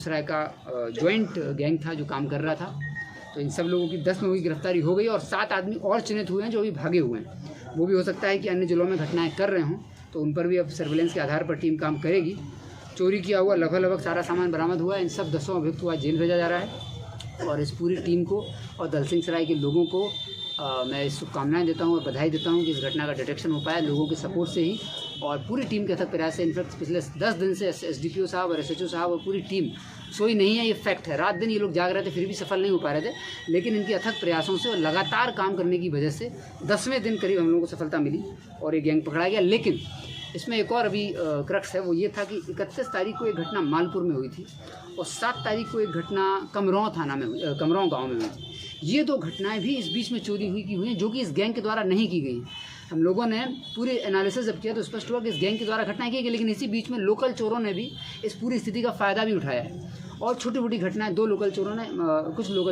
बेगूसराय का joint gang था जो काम कर रहा था। तो इन सब लोगों की 10 लोगों की गिरफ्तारी हो गई और 7 आदमी और चिन्हित हुए हैं जो अभी भागे हुए हैं। वो भी हो सकता है कि अन्य जिलों में घटनाएं कर रहे हों, तो उन पर भी अब सर्विलेंस के आधार पर टीम काम करेगी। चोरी किया हुआ लगभग सारा सामान बरामद हुआ है। इन सब 10 अभियुक्त को आज जेल भेजा जा रहा है और इस पूरी टीम को और दलसिंह सराय के लोगों को मैं शुभकामनाएं देता हूं और बधाई देता हूं कि इस घटना का डिटेक्शन हो पाया लोगों के सपोर्ट से ही और पूरी टीम के अथक प्रयास से। इनफैक्ट पिछले 10 दिन से एसडीपीओ साहब और एसएचओ साहब और पूरी टीम सोई नहीं है, ये फैक्ट है। रात दिन ये लोग जाग रहे थे फिर भी सफल नहीं हो पा रहे थे, लेकिन इनके अथक प्रयासों से और लगातार काम करने की वजह से 10वें दिन करीब हम लोगों को सफलता मिली और ये गैंग पकड़ा गया। लेकिन इसमें एक और अभी क्रक्स है, वो ये था कि 31 तारीख को एक घटना मालपुर में हुई थी और 7 तारीख को एक घटना कमरौं थाना में कमरौं गांव में हुई थी। ये 2 घटनाएं भी इस बीच में चोरी हुई हैं जो कि इस गैंग के द्वारा नहीं की गई। हम लोगों ने पूरे एनालिसिस जब किया तो स्पष्ट हुआ कि इस गैंग के द्वारा घटनाएं की गई, लेकिन इसी बीच में लोकल चोरों ने भी इस पूरी स्थिति का फ़ायदा भी उठाया है और छोटी मोटी घटनाएं कुछ लोकल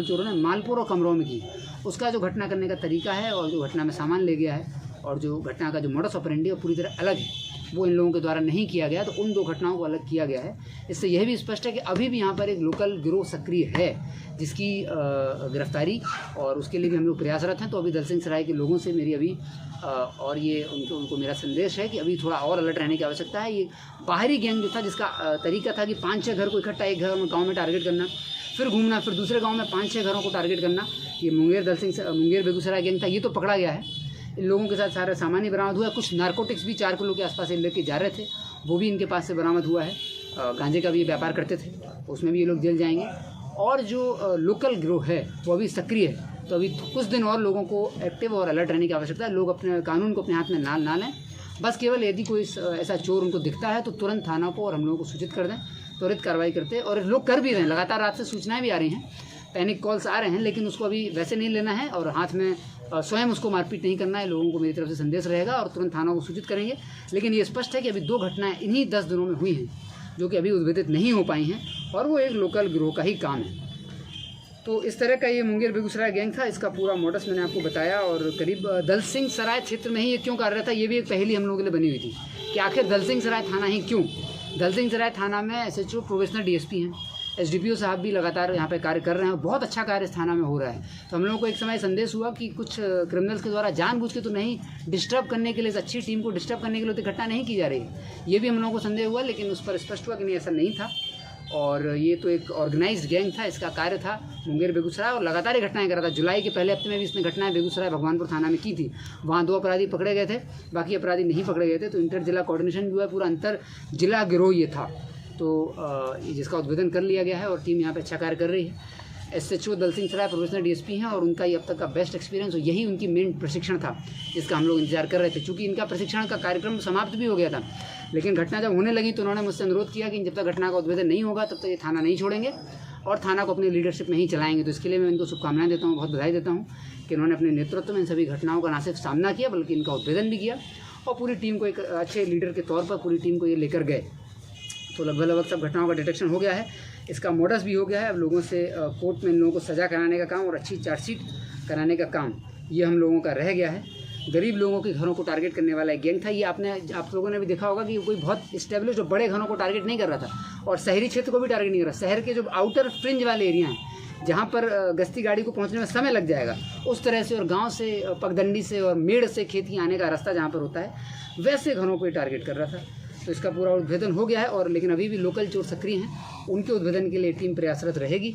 चोरों ने मालपुर और कमरौं में की। उसका जो घटना करने का तरीका है और जो घटना में सामान ले गया है और जो घटना का जो मोडस ऑपरेंडी है वो पूरी तरह अलग है, वो इन लोगों के द्वारा नहीं किया गया। तो उन 2 घटनाओं को अलग किया गया है। इससे यह भी स्पष्ट है कि अभी भी यहाँ पर एक लोकल गिरोह सक्रिय है जिसकी गिरफ्तारी और उसके लिए भी हम लोग प्रयासरत हैं। तो अभी दलसिंह सराय के लोगों से मेरी अभी और ये उनको मेरा संदेश है कि अभी थोड़ा और अलर्ट रहने की आवश्यकता है। ये बाहरी गैंग जो था जिसका तरीका था कि 5-6 घर को इकट्ठा एक गाँव में टारगेट करना, फिर घूमना, फिर दूसरे गाँव में 5-6 घरों को टारगेट करना, ये मुंगेर बेगूसराय गैंग था। ये तो पकड़ा गया है। इन लोगों के साथ सारा सामान ही बरामद हुआ है। कुछ नारकोटिक्स भी 4 किलो के आसपास लेके जा रहे थे, वो भी इनके पास से बरामद हुआ है। गांजे का भी ये व्यापार करते थे, उसमें भी ये लोग जेल जाएंगे। और जो लोकल गिरोह है वो अभी सक्रिय है। तो अभी कुछ दिन और लोगों को एक्टिव और अलर्ट रहने की आवश्यकता है। लोग अपने कानून को अपने हाथ में ना लें। बस केवल यदि कोई ऐसा चोर उनको दिखता है तो तुरंत थाना को और हम लोगों को सूचित कर दें, त्वरित कार्रवाई करते हैं। और लोग कर भी रहे हैं, लगातार रात से सूचनाएँ भी आ रही हैं, पैनिक कॉल्स आ रहे हैं, लेकिन उसको अभी वैसे नहीं लेना है और हाथ में स्वयं उसको मारपीट नहीं करना है। लोगों को मेरी तरफ से संदेश रहेगा और तुरंत थानों को सूचित करेंगे। लेकिन ये स्पष्ट है कि अभी 2 घटनाएं इन्हीं 10 दिनों में हुई हैं जो कि अभी उद्भेदित नहीं हो पाई हैं और वो एक लोकल गिरोह का ही काम है। तो इस तरह का ये मुंगेर बेगूसराय गैंग था। इसका पूरा मोडस मैंने आपको बताया और करीब दलसिंह सराय क्षेत्र में ही ये क्यों कार्यरत था, ये भी एक पहेली हम लोगों के लिए बनी हुई थी कि आखिर दलसिंह सराय थाना ही क्यों। दलसिंह सराय थाना में एसएचओ प्रोबेशनर डीएसपी हैं, एसडीपीओ साहब भी लगातार यहाँ पे कार्य कर रहे हैं। बहुत अच्छा कार्य इस थाना में हो रहा है। तो हम लोगों को एक समय संदेश हुआ कि कुछ क्रिमिनल्स के द्वारा जानबूझ के तो नहीं, डिस्टर्ब करने के लिए, इस अच्छी टीम को डिस्टर्ब करने के लिए तो घटना नहीं की जा रही है। ये भी हम लोगों को संदेह हुआ, लेकिन उस पर स्पष्ट हुआ कि नहीं, ऐसा नहीं था और ये तो एक ऑर्गेनाइज्ड गैंग था। इसका कार्य था मुंगेर बेगूसराय और लगातार ये घटनाएं कर रहा था। जुलाई के पहले हफ्ते में भी इसने घटनाएं बेगूसराय भगवानपुर थाना में की थी। वहाँ 2 अपराधी पकड़े गए थे, बाकी अपराधी नहीं पकड़े गए थे। तो इंटर जिला कोऑर्डिनेशन भी हुआ, पूरा अंतर जिला गिरोह ये था। तो जिसका उद्भेदन कर लिया गया है और टीम यहाँ पे अच्छा कार्य कर रही है। एसएचओ दलसिंह सराय प्रोफेशनल डीएसपी हैं और उनका ये अब तक का बेस्ट एक्सपीरियंस और यही उनकी मेन प्रशिक्षण था जिसका हम लोग इंतजार कर रहे थे। चूँकि इनका प्रशिक्षण का कार्यक्रम समाप्त भी हो गया था, लेकिन घटना जब होने लगी तो उन्होंने मुझसे अनुरोध किया कि जब तक घटना का उद्भेदन नहीं होगा तब तक ये थाना नहीं छोड़ेंगे और थाना को अपनी लीडरशिप में ही चलाएंगे। तो इसके लिए मैं इनको शुभकामनाएं देता हूँ, बहुत बधाई देता हूँ कि उन्होंने अपने नेतृत्व में इन सभी घटनाओं का न सिर्फ सामना किया बल्कि इनका उद्भेदन भी किया और पूरी टीम को एक अच्छे लीडर के तौर पर पूरी टीम को ये लेकर गए। तो लगभग सब घटनाओं का डिटेक्शन हो गया है, इसका मोडस भी हो गया है। अब लोगों से कोर्ट में इन लोगों को सज़ा कराने का काम और अच्छी चार्जशीट कराने का काम ये हम लोगों का रह गया है। गरीब लोगों के घरों को टारगेट करने वाला एक गैंग था ये। आप लोगों ने भी देखा होगा कि कोई बहुत इस्टेब्लिश और बड़े घरों को टारगेट नहीं कर रहा था और शहरी क्षेत्र को भी टारगेट नहीं कर रहा। शहर के जो आउटर फ्रिंज वाले एरिया हैं जहाँ पर गश्ती गाड़ी को पहुँचने में समय लग जाएगा, उस तरह से और गाँव से पगडंडी से और मेड़ से खेती आने का रास्ता जहाँ पर होता है, वैसे घरों को ही टारगेट कर रहा था। तो इसका पूरा उद्भेदन हो गया है और लेकिन अभी भी लोकल चोर सक्रिय हैं, उनके उद्भेदन के लिए टीम प्रयासरत रहेगी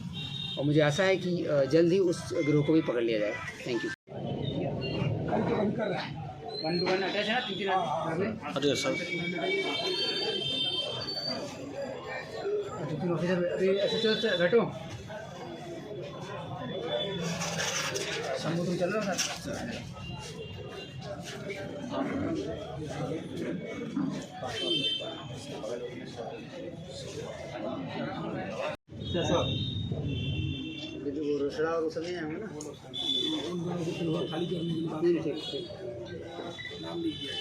और मुझे आशा है कि जल्द ही उस गिरोह को भी पकड़ लिया जाएगा। Thank you. अरे सर घटो समुद्र चल रहा था। जो रोशड़ा और सब नहीं आएंगे ना, खाली करने के बाद ठीक नाम लिख दिया।